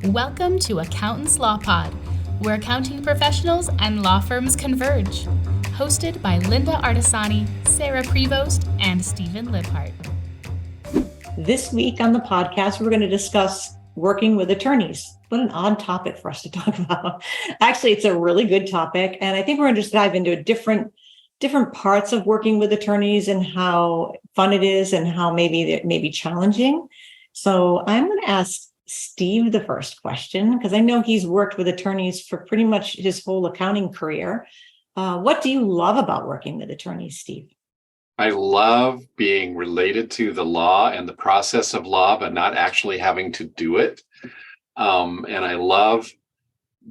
Welcome to Accountants Law Pod, where accounting professionals and law firms converge. Hosted by Linda Artisani, Sarah Prevost, and Stephen Libhart. This week on the podcast, we're going to discuss working with attorneys. What an odd topic for us to talk about. Actually, it's a really good topic. And I think we're going to just dive into different parts of working with attorneys and how fun it is and how maybe it may be challenging. So I'm going to ask Steve the first question, because I know he's worked with attorneys for pretty much his whole accounting career. What do you love about working with attorneys, Steve? I love being related to the law and the process of law, but not actually having to do it. And I love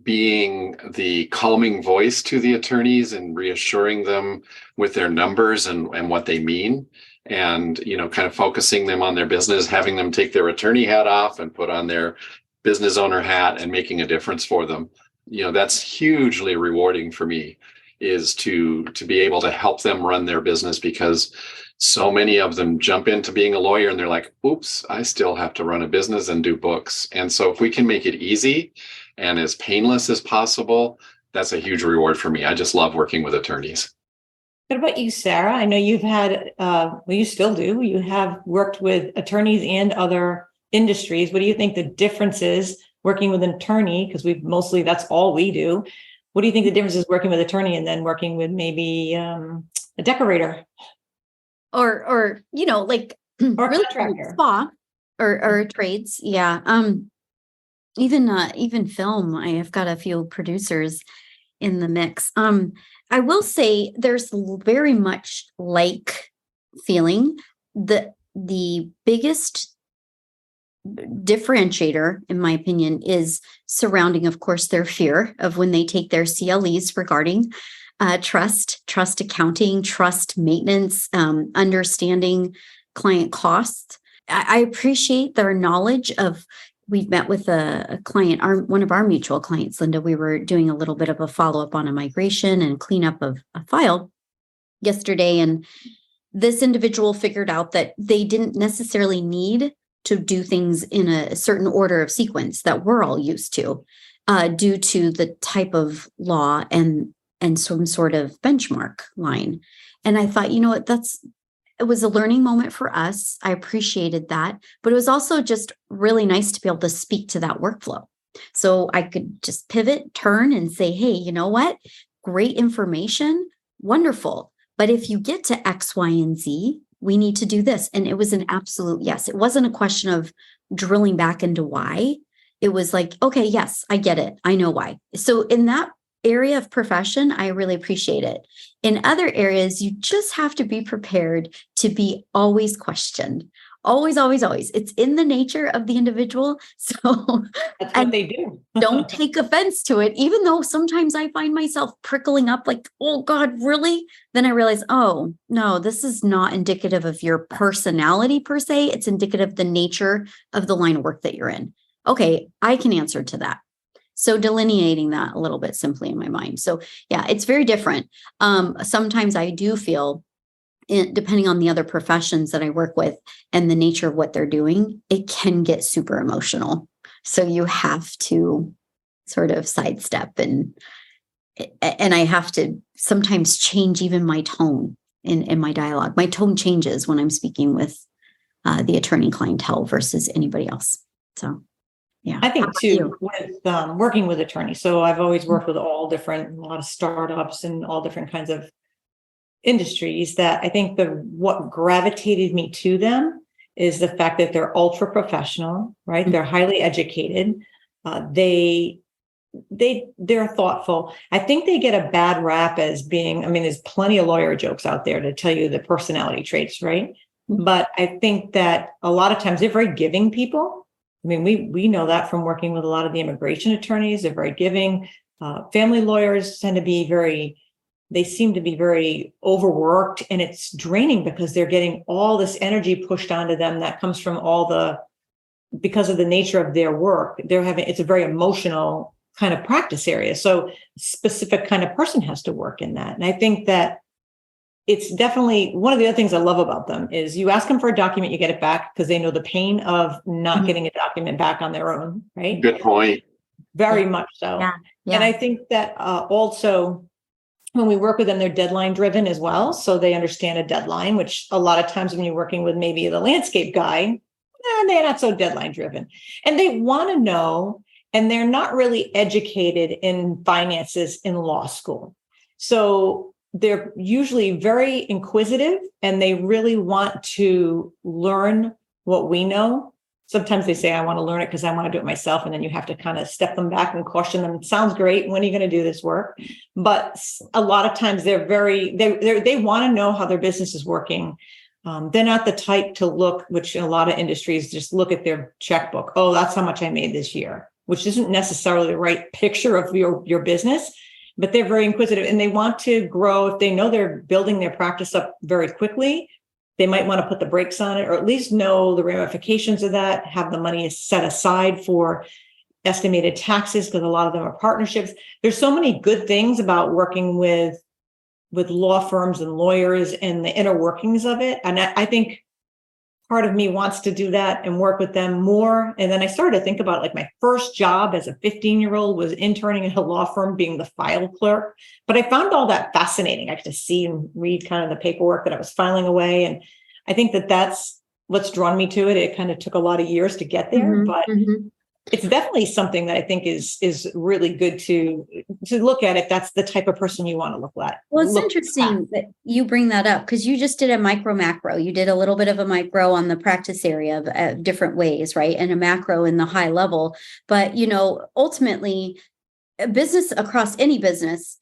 being the calming voice to the attorneys and reassuring them with their numbers and what they mean. And, kind of focusing them on their business, having them take their attorney hat off and put on their business owner hat and making a difference for them. That's hugely rewarding for me, is to be able to help them run their business, because so many of them jump into being a lawyer and they're like, oops, I still have to run a business and do books. And so if we can make it easy and as painless as possible, that's a huge reward for me. I just love working with attorneys. What about you, Sarah? I know you've had, you still do. You have worked with attorneys and other industries. What do you think the difference is working with an attorney? Because that's all we do. What do you think the difference is working with an attorney and then working with maybe a decorator? Or like or really contractor. Spa or trades. Yeah. Even film. I have got a few producers in the mix. I will say there's very much like feeling. The biggest differentiator, in my opinion, is surrounding, of course, their fear of when they take their CLEs regarding trust accounting, trust maintenance, understanding client costs. I appreciate their knowledge of. We've met with a client, one of our mutual clients, Linda. We were doing a little bit of a follow-up on a migration and cleanup of a file yesterday. And this individual figured out that they didn't necessarily need to do things in a certain order of sequence that we're all used to, due to the type of law and some sort of benchmark line. And I thought, it was a learning moment for us. I appreciated that, but it was also just really nice to be able to speak to that workflow. So I could just pivot, turn and say, hey, you know what? Great information. Wonderful. But if you get to X, Y, and Z, we need to do this. And it was an absolute yes. It wasn't a question of drilling back into why. It was like, okay, yes, I get it. I know why. So in that area of profession, I really appreciate it. In other areas, you just have to be prepared to be always questioned. Always, always, always. It's in the nature of the individual. So that's what they do. Don't take offense to it, even though sometimes I find myself prickling up like, oh God, really? Then I realize, oh no, this is not indicative of your personality per se. It's indicative of the nature of the line of work that you're in. Okay, I can answer to that. So delineating that a little bit simply in my mind. So yeah, it's very different. Sometimes I do feel, depending on the other professions that I work with and the nature of what they're doing, it can get super emotional. So you have to sort of sidestep and I have to sometimes change even my tone in my dialogue. My tone changes when I'm speaking with the attorney clientele versus anybody else. So. Yeah, I think too, with working with attorneys. So I've always worked with a lot of startups and all different kinds of industries, that I think what gravitated me to them is the fact that they're ultra professional, right? Mm-hmm. They're highly educated. They're thoughtful. I think they get a bad rap as being, there's plenty of lawyer jokes out there to tell you the personality traits, right? Mm-hmm. But I think that a lot of times they're very giving people. We know that from working with a lot of the immigration attorneys. They're very giving. Family lawyers seem to be very overworked, and it's draining because they're getting all this energy pushed onto them that comes from because of the nature of their work. It's a very emotional kind of practice area. So a specific kind of person has to work in that. And I think that it's definitely one of the other things I love about them is you ask them for a document, you get it back because they know the pain of not getting a document back on their own, right? Good point. Very much so. Yeah. And I think that also when we work with them, they're deadline driven as well. So they understand a deadline, which a lot of times when you're working with maybe the landscape guy, they're not so deadline driven. And they want to know, and they're not really educated in finances in law school. So they're usually very inquisitive and they really want to learn what we know. Sometimes they say, I want to learn it because I want to do it myself. And then you have to kind of step them back and caution them. It sounds great. When are you going to do this work? But a lot of times they want to know how their business is working. They're not the type to look, which in a lot of industries, just look at their checkbook. Oh, that's how much I made this year, which isn't necessarily the right picture of your business, but they're very inquisitive and they want to grow. If they know they're building their practice up very quickly, they might want to put the brakes on it, or at least know the ramifications of that, have the money set aside for estimated taxes, because a lot of them are partnerships. There's so many good things about working with law firms and lawyers and the inner workings of it. And I think part of me wants to do that and work with them more. And then I started to think about like my first job as a 15-year-old was interning in a law firm, being the file clerk. But I found all that fascinating. I could just see and read kind of the paperwork that I was filing away. And I think that that's what's drawn me to it. It kind of took a lot of years to get there, but it's definitely something that I think is really good to look at if that's the type of person you want to look at. Well, it's interesting that you bring that up because you just did a micro macro. You did a little bit of a micro on the practice area of different ways, right? And a macro in the high level. But, ultimately, a business across any business,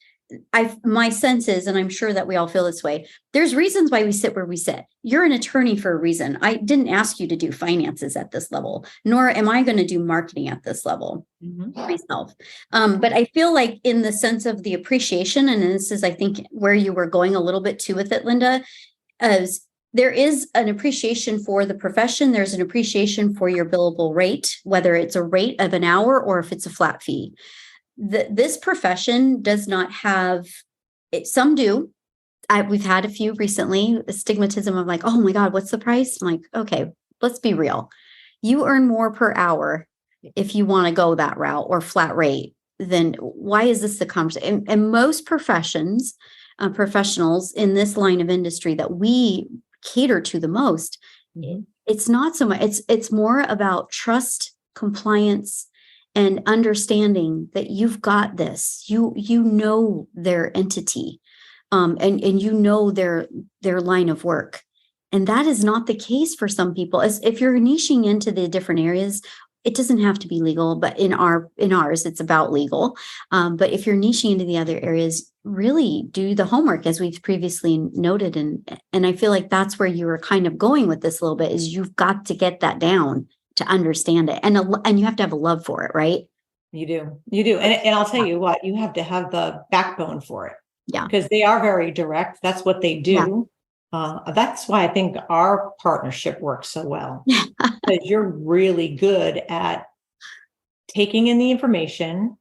my sense is, and I'm sure that we all feel this way, there's reasons why we sit where we sit. You're an attorney for a reason. I didn't ask you to do finances at this level, nor am I going to do marketing at this level myself. But I feel like in the sense of the appreciation, and this is, I think, where you were going a little bit too with it, Linda, as there is an appreciation for the profession. There's an appreciation for your billable rate, whether it's a rate of an hour or if it's a flat fee. This profession does not have it. Some do. We've had a few recently, a stigmatism of like, oh my God, what's the price? I'm like, okay, let's be real. You earn more per hour if you want to go that route or flat rate. Then why is this the conversation? And most professionals in this line of industry that we cater to the most, it's not so much. It's more about trust, compliance, and understanding that you've got this, you know their entity, and you know their line of work, and that is not the case for some people. As if you're niching into the different areas, it doesn't have to be legal, but in ours, it's about legal. But if you're niching into the other areas, really do the homework, as we've previously noted, and I feel like that's where you were kind of going with this a little bit. Is you've got to get that down to understand it. And you have to have a love for it, right? You do. And I'll tell you what, you have to have the backbone for it. Yeah. Because they are very direct. That's what they do. Yeah. That's why I think our partnership works so well. Because you're really good at taking in the information,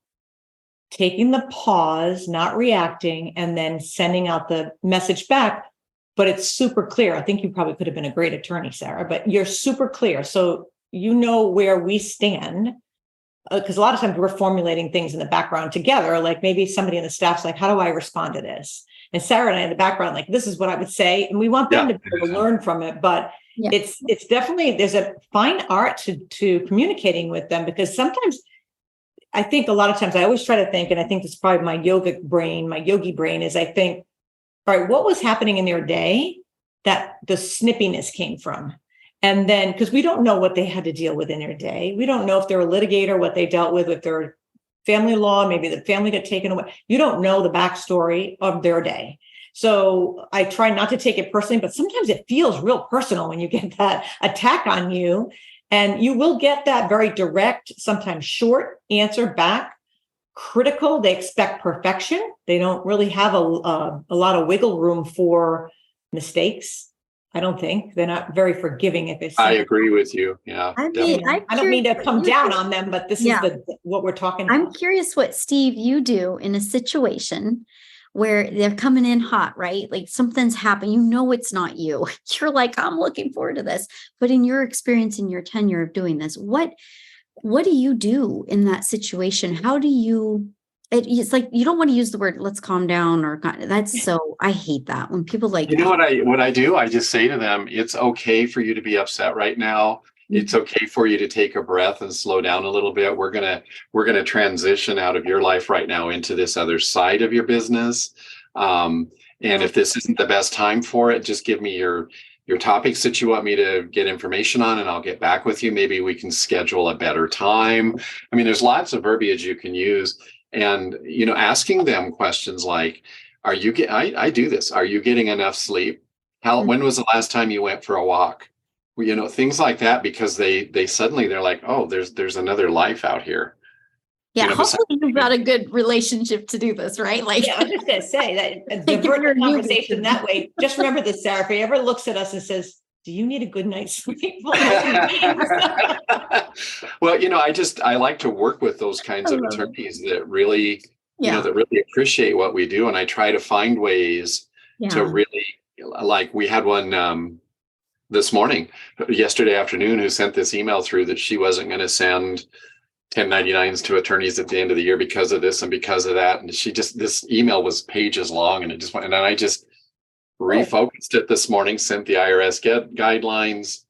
taking the pause, not reacting, and then sending out the message back. But it's super clear. I think you probably could have been a great attorney, Sarah, but you're super clear. So you know where we stand, because a lot of times we're formulating things in the background together. Like maybe somebody in the staff's like, how do I respond to this? And Sarah and I in the background, like, this is what I would say. And we want them to be able to learn from it. But it's definitely, there's a fine art to communicating with them, because sometimes I think a lot of times I always try to think, and I think this is probably my yogi brain is I think, all right, what was happening in their day that the snippiness came from? And then, because we don't know what they had to deal with in their day. We don't know if they're a litigator, what they dealt with their family law, maybe the family got taken away. You don't know the backstory of their day. So I try not to take it personally, but sometimes it feels real personal when you get that attack on you. And you will get that very direct, sometimes short answer back, critical. They expect perfection. They don't really have a lot of wiggle room for mistakes. I don't think they're not very forgiving if it's. I agree with you. Yeah. I don't mean to come down on them, but this is what we're talking about. I'm curious what, Steve, you do in a situation where they're coming in hot, right? Like something's happened. You know, it's not you. You're like, I'm looking forward to this. But in your experience, in your tenure of doing this, what do you do in that situation? How do you, it's like, you don't want to use the word, let's calm down, or that's so, I hate that when people like, You know what I do? I just say to them, it's okay for you to be upset right now. It's okay for you to take a breath and slow down a little bit. We're gonna transition out of your life right now into this other side of your business. And if this isn't the best time for it, just give me your topics that you want me to get information on, and I'll get back with you. Maybe we can schedule a better time. I mean, there's lots of verbiage you can use, and asking them questions like, I do this. Are you getting enough sleep? When was the last time you went for a walk? Well, things like that, because they suddenly they're like, oh, there's another life out here. Yeah, hopefully you've got a good relationship to do this, right? Like, yeah, I'm just going to say that divert the conversation that way. Just remember this, Sarah. If he ever looks at us and says, "Do you need a good night's sleep?" Well, I like to work with those kinds of attorneys that really, that really appreciate what we do, and I try to find ways to really, like, we had one yesterday afternoon, who sent this email through that she wasn't going to send 1099s to attorneys at the end of the year because of this and because of that. And this email was pages long, and then I just refocused it this morning, sent the IRS guidelines,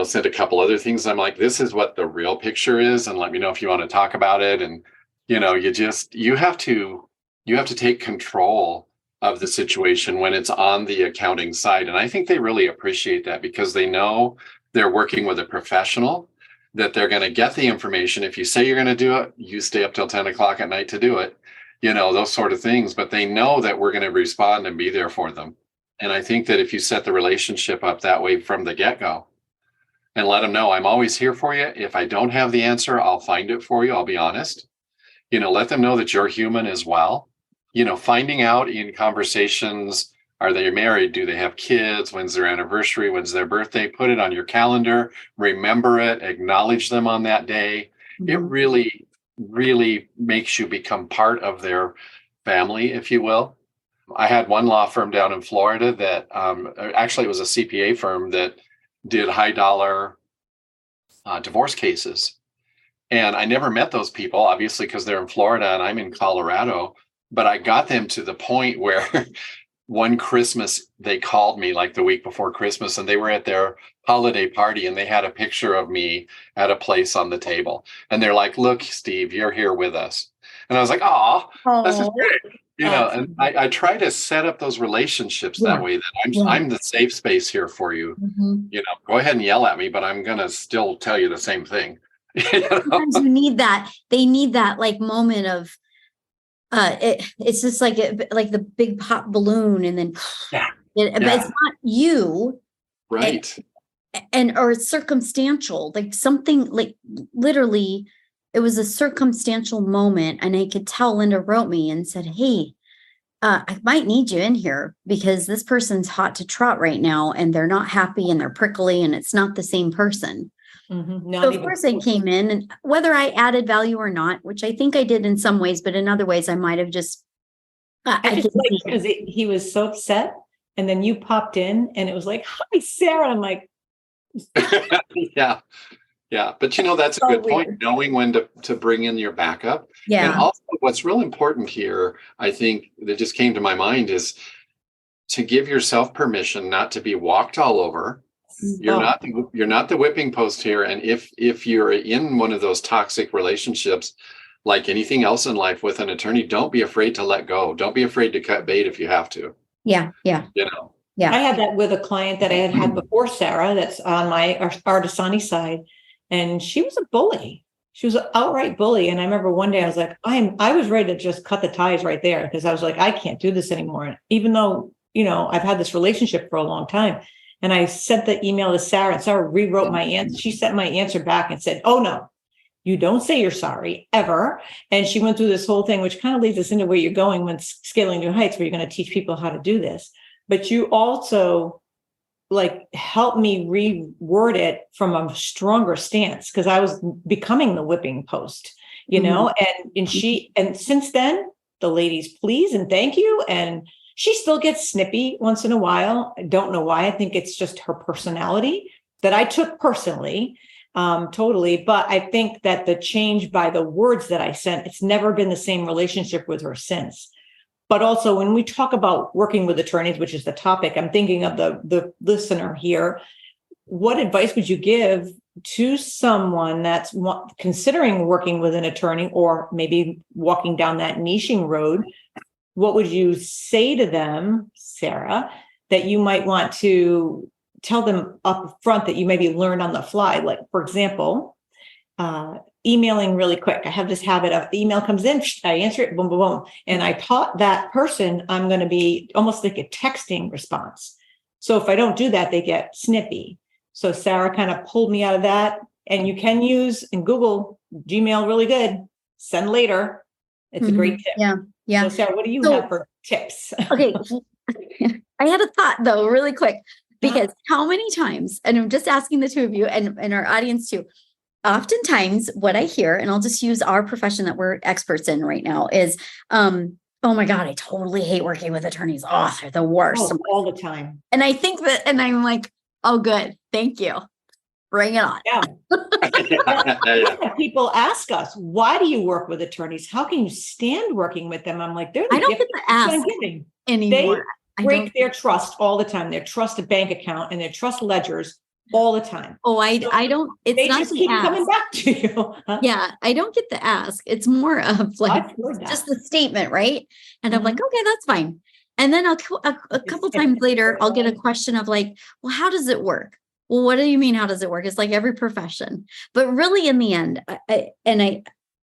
sent a couple other things. I'm like, this is what the real picture is, and let me know if you want to talk about it. And, you have to take control of the situation when it's on the accounting side. And I think they really appreciate that, because they know they're working with a professional, that they're going to get the information. If you say you're going to do it, you stay up till 10 o'clock at night to do it, those sort of things. But they know that we're going to respond and be there for them. And I think that if you set the relationship up that way from the get-go and let them know, I'm always here for you. If I don't have the answer, I'll find it for you. I'll be honest. Let them know that you're human as well. Finding out in conversations, are they married? Do they have kids? When's their anniversary? When's their birthday? Put it on your calendar. Remember it. Acknowledge them on that day. Mm-hmm. It really, really makes you become part of their family, if you will. I had one law firm down in Florida that actually it was a CPA firm that did high dollar divorce cases. And I never met those people, obviously, because they're in Florida and I'm in Colorado. But I got them to the point where one Christmas, they called me like the week before Christmas, and they were at their holiday party, and they had a picture of me at a place on the table. And they're like, look, Steve, you're here with us. And I was like, oh, this is great. And I try to set up those relationships that way, that I'm the safe space here for you. Mm-hmm. Go ahead and yell at me, but I'm going to still tell you the same thing. Sometimes you need that. They need that like moment of, it's just like the big pop balloon, and then but it's not you, right? Or it's circumstantial, like something like literally, it was a circumstantial moment, and I could tell Linda wrote me and said, "Hey, I might need you in here because this person's hot to trot right now, and they're not happy, and they're prickly, and it's not the same person." Mm-hmm. So of course I came in, and whether I added value or not, which I think I did in some ways, but in other ways I might have just. I just like, because he was so upset, and then you popped in, and it was like, "Hi, Sarah." I'm like, yeah. But that's a good point. Knowing when to bring in your backup. Yeah. And also, what's real important here, I think, that just came to my mind, is to give yourself permission not to be walked all over. You're not the whipping post here. And if you're in one of those toxic relationships, like anything else in life with an attorney, don't be afraid to let go. Don't be afraid to cut bait if you have to. Yeah. Yeah. I had that with a client that I had before, Sarah, that's on my Artisani side. And she was a bully. She was an outright bully. And I remember one day I was like, I was ready to just cut the ties right there, because I was like, I can't do this anymore. Even though, I've had this relationship for a long time. And I sent the email to Sarah, and Sarah rewrote my answer. She sent my answer back and said, "Oh, no, you don't say you're sorry ever." And she went through this whole thing, which kind of leads us into where you're going when scaling new heights, where you're going to teach people how to do this. But you also help me reword it from a stronger stance, because I was becoming the whipping post, and since then the ladies please and thank you. And she still gets snippy once in a while. I don't know why. I think it's just her personality that I took personally, totally. But I think that the change by the words that I sent, it's never been the same relationship with her since. But also when we talk about working with attorneys, which is the topic, I'm thinking of the listener here. What advice would you give to someone that's considering working with an attorney or maybe walking down that niching road? What would you say to them, Sarah, that you might want to tell them up front that you maybe learned on the fly? Like, for example, emailing really quick. I have this habit of the email comes in, I answer it, boom, boom, boom. And I taught that person I'm going to be almost like a texting response. So if I don't do that, they get snippy. So Sarah kind of pulled me out of that. And you can use in Google Gmail really good. Send later. It's a great tip. Yeah. Yeah. So Sarah, what do you have for tips? Okay. I had a thought though, really quick, because how many times, and I'm just asking the two of you and our audience too, oftentimes what I hear, and I'll just use our profession that we're experts in right now is, oh my God, I totally hate working with attorneys. Oh, they're the worst. All the time. And I think that, and I'm like, oh, good. Thank you. Bring it on. Yeah. People ask us, why do you work with attorneys? How can you stand working with them? I'm like, they're the I don't get to ask anymore. They break their trust all the time, their trust bank account and their trust ledgers all the time. Oh, I don't, it's they not just the keep ask. coming back to you. Huh? Yeah, I don't get the ask. It's more of like just the statement, right? And I'm like, okay, that's fine. And then a couple times later, I'll get a question of like, well, how does it work? Well, what do you mean? How does it work? It's like every profession, but really in the end,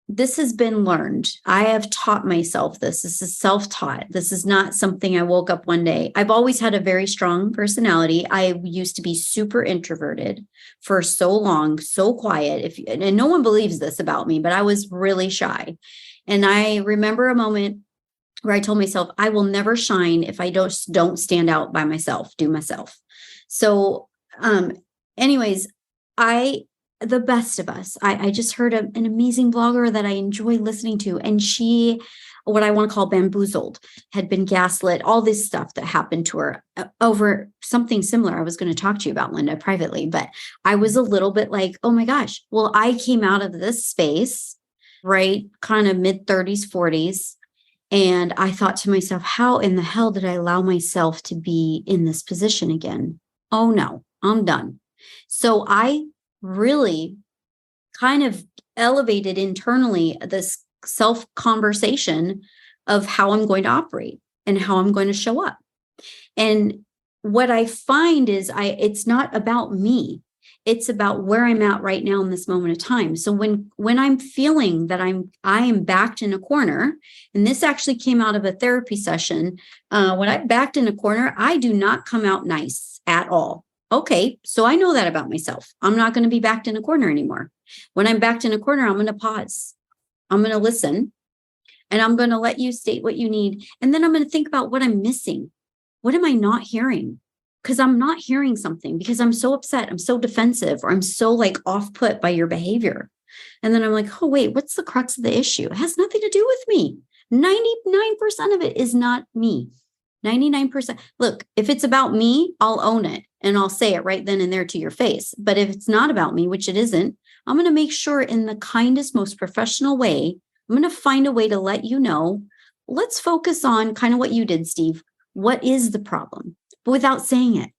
this has been learned. I have taught myself this. This is self-taught. This is not something I woke up one day. I've always had a very strong personality. I used to be super introverted for so long, so quiet. And no one believes this about me, but I was really shy. And I remember a moment where I told myself, I will never shine if I don't stand out by myself, do myself. So, anyways, the best of us. I just heard an amazing blogger that I enjoy listening to. And she, what I want to call bamboozled, had been gaslit, all this stuff that happened to her over something similar. I was going to talk to you about, Linda, privately, but I was a little bit like, oh my gosh, well, I came out of this space, right? Kind of mid 30s, 40s. And I thought to myself, how in the hell did I allow myself to be in this position again? Oh no, I'm done. So I really kind of elevated internally this self-conversation of how I'm going to operate and how I'm going to show up. And what I find is it's not about me. It's about where I'm at right now in this moment of time. So when I'm feeling that I am backed in a corner, and this actually came out of a therapy session, when I'm backed in a corner, I do not come out nice at all. Okay, so I know that about myself. I'm not going to be backed in a corner anymore. When I'm backed in a corner, I'm going to pause. I'm going to listen, and I'm going to let you state what you need. And then I'm going to think about what I'm missing. What am I not hearing? Because I'm not hearing something because I'm so upset. I'm so defensive, or I'm so like off put by your behavior. And then I'm like, oh, wait, what's the crux of the issue? It has nothing to do with me. 99% of it is not me. 99%. Look, if it's about me, I'll own it and I'll say it right then and there to your face. But if it's not about me, which it isn't, I'm going to make sure in the kindest, most professional way, I'm going to find a way to let you know, let's focus on kind of what you did, Steve. What is the problem? But without saying it,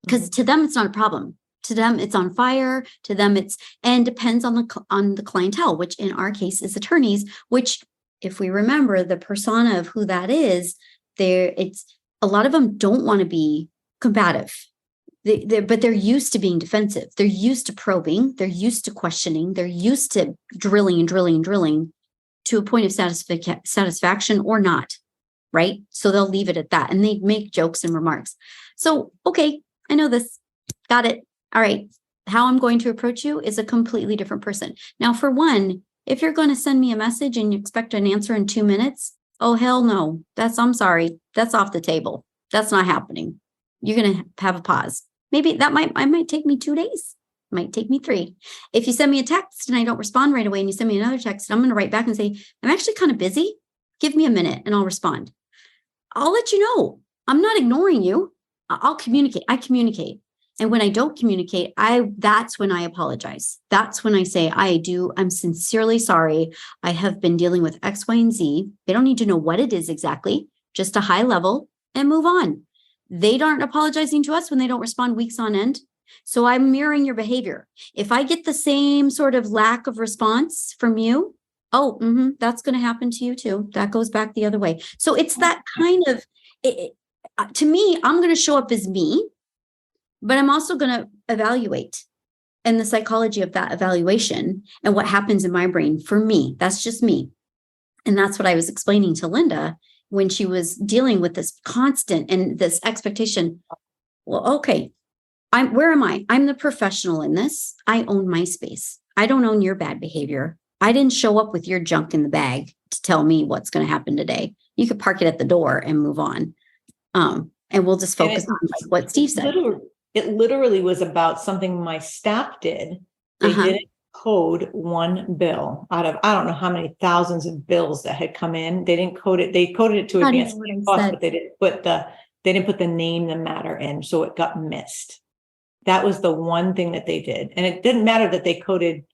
because to them, it's not a problem. To them, it's on fire. To them, and depends on the clientele, which in our case is attorneys, which if we remember the persona of who that is, it's a lot of them don't want to be combative, but they're used to being defensive. They're used to probing. They're used to questioning. They're used to drilling and drilling and drilling to a point of satisfaction or not. Right. So they'll leave it at that and they make jokes and remarks. So, okay, I know this. Got it. All right. How I'm going to approach you is a completely different person. Now, for one, if you're going to send me a message and you expect an answer in 2 minutes, oh, hell no. I'm sorry. That's off the table. That's not happening. You're going to have a pause. Maybe I might take me 2 days. Might take me 3. If you send me a text and I don't respond right away and you send me another text, I'm going to write back and say, I'm actually kind of busy. Give me a minute and I'll respond. I'll let you know. I'm not ignoring you. I'll communicate. I communicate. And when I don't communicate, that's when I apologize. That's when I say, I'm sincerely sorry. I have been dealing with X, Y, and Z. They don't need to know what it is exactly, just a high level, and move on. They aren't apologizing to us when they don't respond weeks on end. So I'm mirroring your behavior. If I get the same sort of lack of response from you, that's going to happen to you too. That goes back the other way. So it's that kind of, to me, I'm going to show up as me, but I'm also going to evaluate, and the psychology of that evaluation and what happens in my brain for me. That's just me. And that's what I was explaining to Linda when she was dealing with this constant and this expectation. Well, okay, where am I? I'm the professional in this. I own my space. I don't own your bad behavior. I didn't show up with your junk in the bag to tell me what's going to happen today. You could park it at the door and move on. And we'll just focus on what Steve said. It literally was about something my staff did. They didn't code one bill out of, I don't know how many thousands of bills that had come in. They didn't code it. They coded it to advance cost, but they didn't put the name, the matter in. So it got missed. That was the one thing that they did. And it didn't matter that they coded,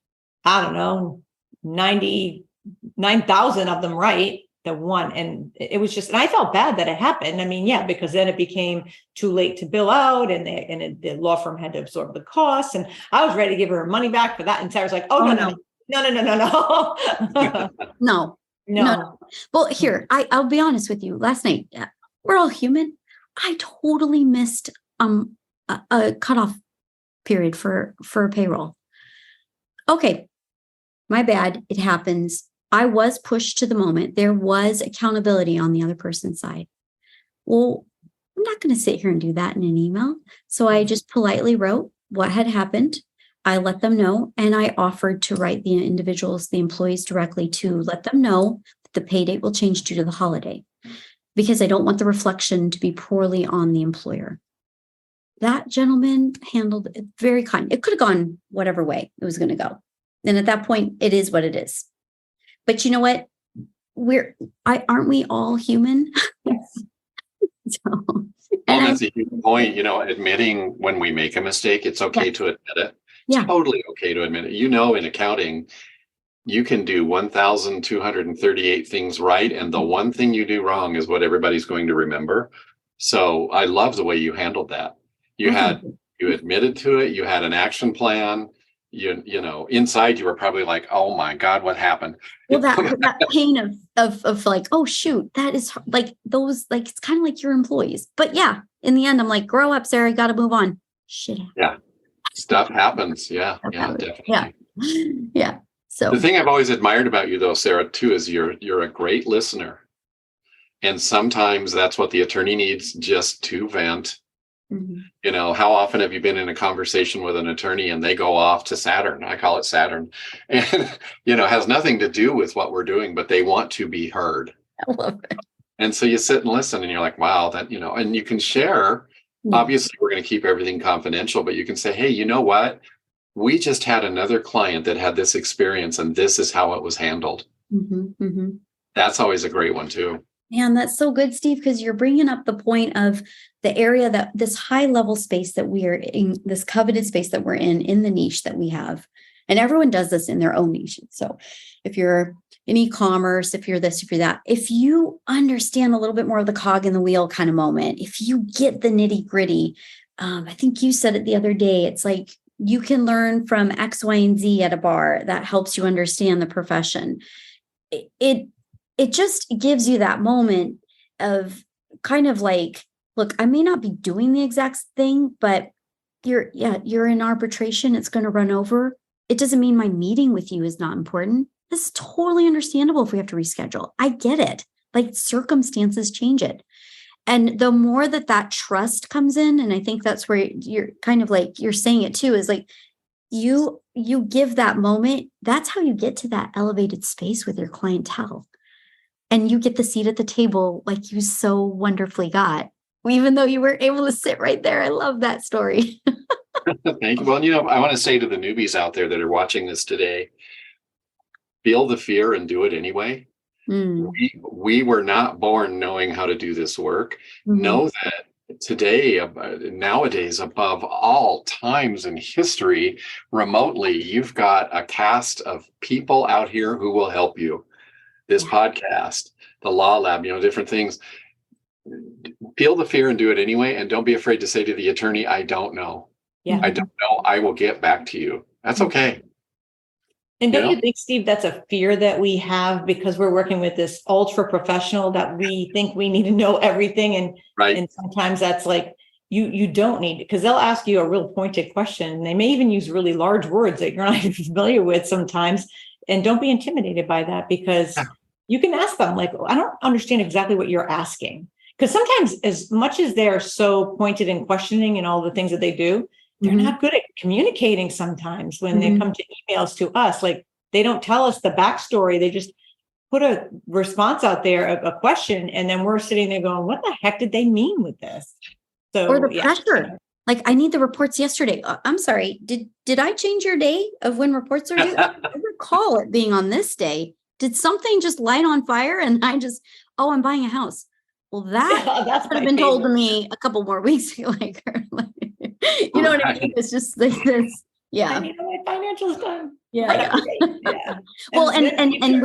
I don't know, 99,000 of them right. The one, and it was just, and I felt bad that it happened. I mean, yeah, because then it became too late to bill out, and the law firm had to absorb the costs, and I was ready to give her money back for that. And Sarah's like, no. No. Well, here, I'll be honest with you. Last night, we're all human. I totally missed a cutoff period for a payroll. Okay, my bad. It happens. I was pushed to the moment. There was accountability on the other person's side. Well, I'm not going to sit here and do that in an email. So I just politely wrote what had happened. I let them know, and I offered to write the employees directly to let them know that the pay date will change due to the holiday, because I don't want the reflection to be poorly on the employer. That gentleman handled it very kind. It could have gone whatever way it was going to go. And at that point, it is what it is. But you know what? Aren't we all human? That's a huge point. Admitting when we make a mistake, it's okay to admit it. Yeah. Totally okay to admit it. In accounting, you can do 1,238 things right, and the one thing you do wrong is what everybody's going to remember. So I love the way you handled that. You admitted to it. You had an action plan. Inside you were probably like, oh my God, what happened? Well, that pain of like, oh shoot, that is like those, like, it's kind of like your employees. But yeah, in the end, I'm like, grow up, Sarah, got to move on. Shit. Yeah. Stuff happens. Yeah. Definitely. Yeah. So the thing I've always admired about you though, Sarah, too, is you're a great listener. And sometimes that's what the attorney needs, just to vent. Mm-hmm. How often have you been in a conversation with an attorney and they go off to Saturn? I call it Saturn. And, has nothing to do with what we're doing, but they want to be heard. I love it. And so you sit and listen and you're like, wow, that, and you can share. Mm-hmm. Obviously, we're going to keep everything confidential, but you can say, hey, you know what? We just had another client that had this experience and this is how it was handled. Mm-hmm. Mm-hmm. That's always a great one too. Man, that's so good, Steve, because you're bringing up the point of the area that this high level space that we are in, this coveted space that we're in the niche that we have. And everyone does this in their own niche. So if you're in e-commerce, if you're this, if you're that, if you understand a little bit more of the cog in the wheel kind of moment, if you get the nitty gritty, I think you said it the other day, it's like you can learn from X, Y, and Z at a bar that helps you understand the profession. It just gives you that moment of kind of like, look, I may not be doing the exact thing, but you're in arbitration. It's going to run over. It doesn't mean my meeting with you is not important. This is totally understandable if we have to reschedule. I get it. Like, circumstances change it. And the more that trust comes in, and I think that's where you're kind of like, you're saying it too, is like, you give that moment. That's how you get to that elevated space with your clientele. And you get the seat at the table like you so wonderfully got, even though you were able to sit right there. I love that story. Thank you. Well, I want to say to the newbies out there that are watching this today, feel the fear and do it anyway. We were not born knowing how to do this work. Know that today, nowadays, above all times in history, remotely, you've got a cast of people out here who will help you. This podcast, the Law Lab, different things. Feel the fear and do it anyway. And don't be afraid to say to the attorney, I don't know. Yeah. I don't know. I will get back to you. That's okay. And don't you think, Steve, that's a fear that we have because we're working with this ultra professional that we think we need to know everything. And sometimes that's like, you don't need it because they'll ask you a real pointed question. They may even use really large words that you're not even familiar with sometimes. And don't be intimidated by that because you can ask them like, I don't understand exactly what you're asking. Because sometimes as much as they're so pointed in questioning and all the things that they do, they're not good at communicating sometimes when they come to emails to us. Like they don't tell us the backstory. They just put a response out there, a question, and then we're sitting there going, what the heck did they mean with this? So, or the pressure. Like, I need the reports yesterday. I'm sorry. Did I change your day of when reports are due? I recall it being on this day. Did something just light on fire? And I'm buying a house. Well, that could have been told to me a couple more weeks ago. Like, you know what I mean? It's just like this. Yeah. I need my financials done. Yeah. Well, and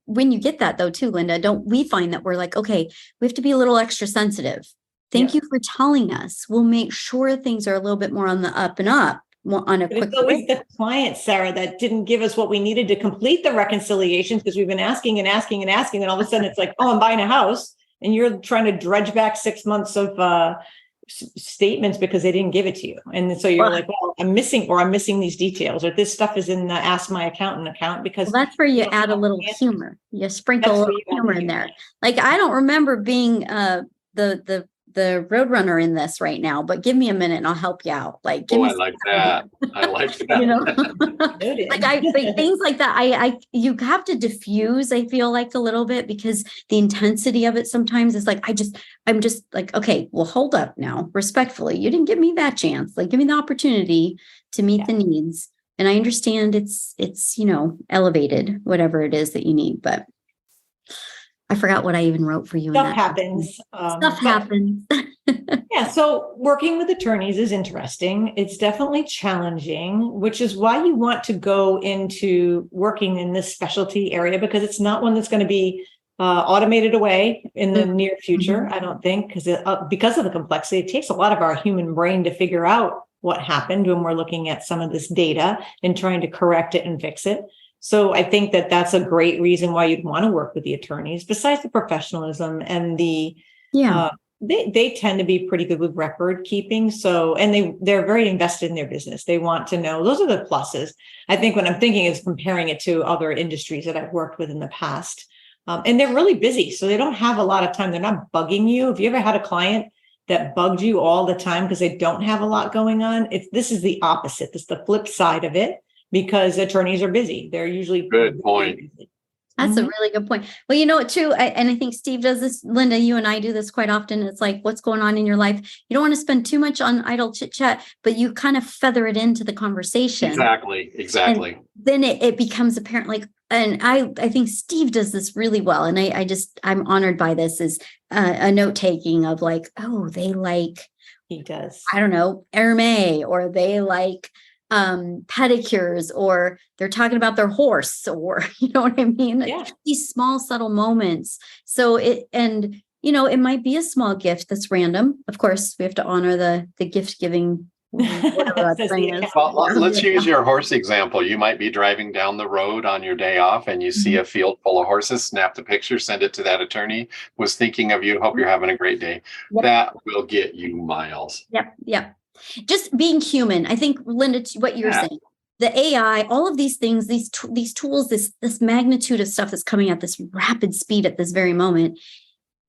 when you get that though, too, Linda, don't we find that we're like, okay, we have to be a little extra sensitive. Thank you for telling us. We'll make sure things are a little bit more on the up and up. On a quick. It's always the client, Sarah, that didn't give us what we needed to complete the reconciliations because we've been asking and asking and asking, and all of a sudden it's like, oh, I'm buying a house. And you're trying to dredge back 6 months of statements because they didn't give it to you. And so you're like, well, I'm missing these details, or this stuff is in the Ask My Accountant account because that's where you add a little humor. You sprinkle a little humor in there. Like, I don't remember being the roadrunner in this right now, but give me a minute and I'll help you out. Like, give me I like that. I like that. Like I think things like that. You have to diffuse, I feel like, a little bit because the intensity of it sometimes is like, I'm just like, okay, well, hold up now, respectfully. You didn't give me that chance. Like, give me the opportunity to meet the needs. And I understand it's, elevated, whatever it is that you need, but I forgot what I even wrote for you. Stuff happens. Stuff happens. Yeah. So working with attorneys is interesting. It's definitely challenging, which is why you want to go into working in this specialty area, because it's not one that's going to be automated away in the near future. I don't think, because of the complexity, it takes a lot of our human brain to figure out what happened when we're looking at some of this data and trying to correct it and fix it. So I think that that's a great reason why you'd want to work with the attorneys, besides the professionalism and they tend to be pretty good with record keeping. So, and they're very invested in their business. They want to know, those are the pluses. I think when I'm thinking is comparing it to other industries that I've worked with in the past, and they're really busy. So they don't have a lot of time. They're not bugging you. Have you ever had a client that bugged you all the time because they don't have a lot going on? This is the opposite. This is the flip side of it. Because attorneys are busy. They're usually good point. That's a really good point. Well, you know what, too, and I think Steve does this. Linda, you and I do this quite often. It's like, what's going on in your life? You don't want to spend too much on idle chit chat, but you kind of feather it into the conversation. Exactly. And then it becomes apparent. Like, and I think Steve does this really well. And I'm honored by this, is a note taking of like, oh, they like, he does, I don't know, Hermé, or they like pedicures, or they're talking about their horse, or you know what I mean? These small, subtle moments. So it might be a small gift that's random. Of course, we have to honor the gift giving. Well, let's use your horse example. You might be driving down the road on your day off and you see a field full of horses. Snap the picture, send it to that attorney. Was thinking of you. Hope you're having a great day. That will get you miles. Yep. Just being human. I think, Linda, what you're saying, the AI, all of these things, these tools, this magnitude of stuff that's coming at this rapid speed at this very moment,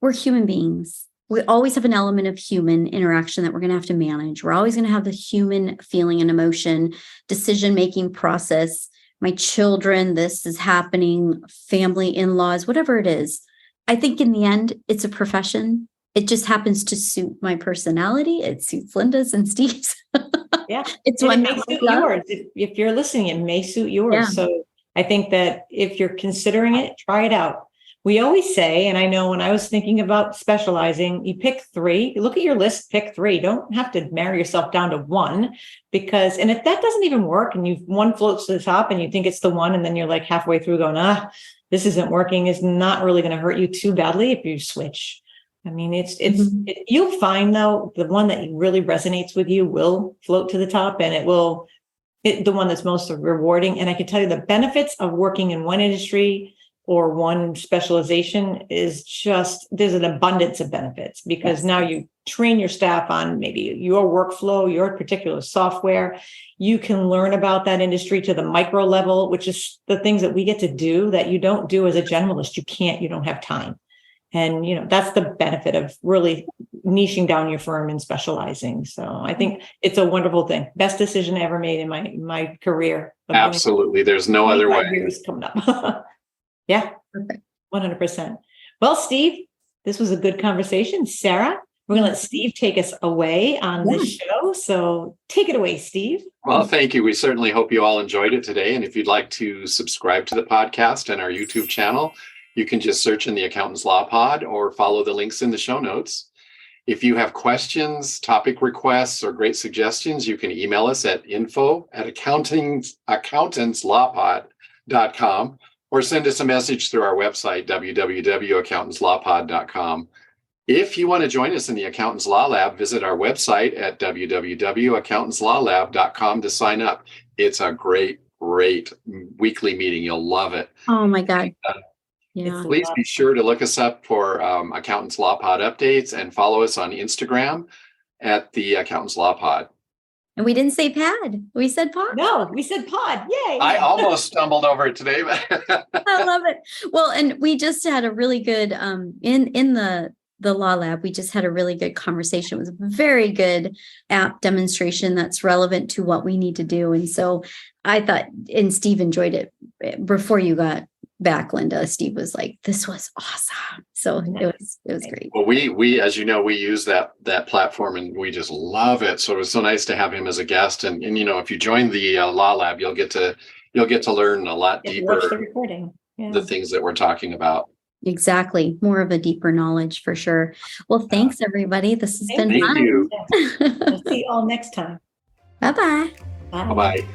we're human beings. We always have an element of human interaction that we're going to have to manage. We're always going to have the human feeling and emotion, decision-making process. My children, this is happening, family, in-laws, whatever it is. I think in the end, it's a profession. It just happens to suit my personality. It suits Linda's and Steve's. It may suit yours. If you're listening, it may suit yours. So I think that if you're considering it, try it out. we always say, and I know when I was thinking about specializing, you pick three, you look at your list, pick three. Don't have to narrow yourself down to one, because, and if that doesn't even work and one floats to the top and you think it's the one, and then you're like halfway through going, this isn't working, is not really going to hurt you too badly if you switch. I mean, you'll find though, the one that really resonates with you will float to the top, and the one that's most rewarding. And I can tell you the benefits of working in one industry or one specialization is just, there's an abundance of benefits, because now you train your staff on maybe your workflow, your particular software. You can learn about that industry to the micro level, which is the things that we get to do that you don't do as a generalist. You don't have time. And, that's the benefit of really niching down your firm and specializing. So I think it's a wonderful thing. Best decision I ever made in my career. Absolutely. There's no other way. Years coming up. Yeah, 100%. Well, Steve, this was a good conversation. Sarah, we're going to let Steve take us away on this show. So take it away, Steve. Well, thank you. We certainly hope you all enjoyed it today. And if you'd like to subscribe to the podcast and our YouTube channel, you can just search in the Accountants Law Pod or follow the links in the show notes. If you have questions, topic requests, or great suggestions, you can email us at info@accountantslawpod.com. or send us a message through our website, www.accountantslawpod.com. If you want to join us in the Accountants Law Lab, visit our website at www.accountantslawlab.com to sign up. It's a great weekly meeting. You'll love it. Oh my God. Please be sure to look us up for Accountants Law Pod updates, and follow us on Instagram at the Accountants Law Pod. And we didn't say pad. We said pod. No, we said pod. Yay. I almost stumbled over it today. I love it. Well, and we just had a really good, in the Law Lab, we just had a really good conversation. It was a very good app demonstration that's relevant to what we need to do. And so I thought, and Steve enjoyed it before you got back, Linda. Steve was like, this was awesome. So it was great. Well, we as you know, we use that platform and we just love it. So it was so nice to have him as a guest. And if you join the Law Lab, you'll get to learn a lot deeper watch the recording. Yeah. The things that we're talking about. Exactly. More of a deeper knowledge for sure. Well, thanks everybody. This has been fun. Thank you. We'll see you all next time. Bye-bye. Bye-bye.